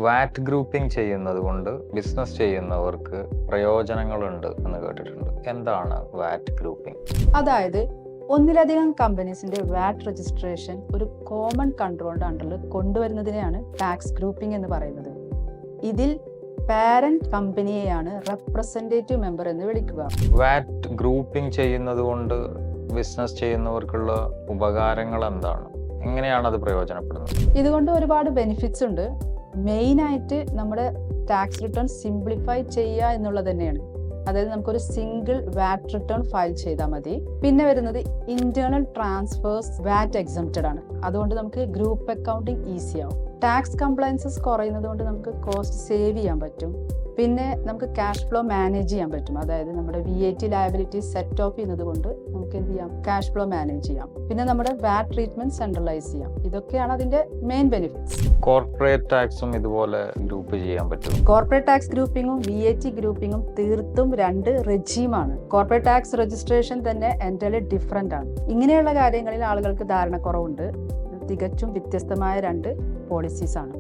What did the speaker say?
വാറ്റ് grouping ചെയ്യുന്നത് കൊണ്ട് business ചെയ്യുന്നവർക്ക് പ്രയോജനങ്ങളുണ്ട് എന്ന് കേട്ടിട്ടുണ്ട്. എന്താണ് വാറ്റ് ഗ്രൂപ്പിംഗ്? അതായത് ഒന്നിലധികം കമ്പനീസിന്റെ വാറ്റ് രജിസ്ട്രേഷൻ ഒരു കോമൺ കൺട്രോളിന്റെ അണ്ടറിൽ കൊണ്ടുവരുന്നതിനെയാണ് ടാക്സ് ഗ്രൂപ്പിംഗ് എന്ന് പറയുന്നത്. ഇതിൽ പാരന്റ് കമ്പനിയെയാണ് റെപ്രസെന്റേറ്റീവ് മെമ്പർ എന്ന് വിളിക്കുക. വാറ്റ് ഗ്രൂപ്പിംഗ് ചെയ്യുന്നത് കൊണ്ട് ബിസിനസ് ചെയ്യുന്നവർക്കുള്ള ഉപകാരങ്ങൾ എന്താണ്? എങ്ങനെയാണ് അത് പ്രയോജനപ്പെടുന്നത്? ഇതുകൊണ്ട് ഒരുപാട് ബെനിഫിറ്റ്സ് ഉണ്ട്. മെയിൻ ആയിട്ട് നമ്മുടെ ടാക്സ് റിട്ടേൺ സിംപ്ലിഫൈ ചെയ്യുക എന്നുള്ളത് തന്നെയാണ്. അതായത് നമുക്കൊരു സിംഗിൾ വാറ്റ് റിട്ടേൺ ഫയൽ ചെയ്താൽ മതി. പിന്നെ വരുന്നത് ഇന്റേണൽ ട്രാൻസ്ഫേഴ്സ് വാറ്റ് എക്സംപ്റ്റഡ് ആണ്. അതുകൊണ്ട് നമുക്ക് ഗ്രൂപ്പ് അക്കൗണ്ടിങ് ഈസി ആവും. ടാക്സ് കംപ്ലയൻസസ് കുറയുന്നത് കൊണ്ട് നമുക്ക് കോസ്റ്റ് സേവ് ചെയ്യാൻ പറ്റും. പിന്നെ നമുക്ക് ക്യാഷ് ഫ്ലോ മാനേജ് ചെയ്യാൻ പറ്റും. അതായത് നമ്മുടെ VAT ലയബിലിറ്റി സെറ്റ് ഓഫ് ചെയ്യുന്നത് കൊണ്ട് നമുക്ക് എന്ത് ചെയ്യാം, ക്യാഷ് ഫ്ലോ മാനേജ് ചെയ്യാം. പിന്നെ നമ്മുടെ വാറ്റ് ട്രീറ്റ്മെന്റ് സെൻട്രലൈസ് ചെയ്യാം. ഇതൊക്കെയാണ് അതിന്റെ മെയിൻ ബെനിഫിറ്റ്സ്. കോർപ്പറേറ്റ് ടാക്സും ഇതുപോലെ ഗ്രൂപ്പ് ചെയ്യാൻ പറ്റും. കോർപ്പറേറ്റ് ടാക്സ് ഗ്രൂപ്പിംഗും VAT ഗ്രൂപ്പിംഗും തീർത്തും രണ്ട് റെജീമാണ്. കോർപ്പറേറ്റ് ടാക്സ് രജിസ്ട്രേഷൻ തന്നെ എൻറ്റയർലി ഡിഫറെന്റ് ആണ്. ഇങ്ങനെയുള്ള കാര്യങ്ങളിൽ ആളുകൾക്ക് ധാരണക്കുറവുണ്ട്. തികച്ചും വ്യത്യസ്തമായ രണ്ട് പോളിസീസ് ആണ്.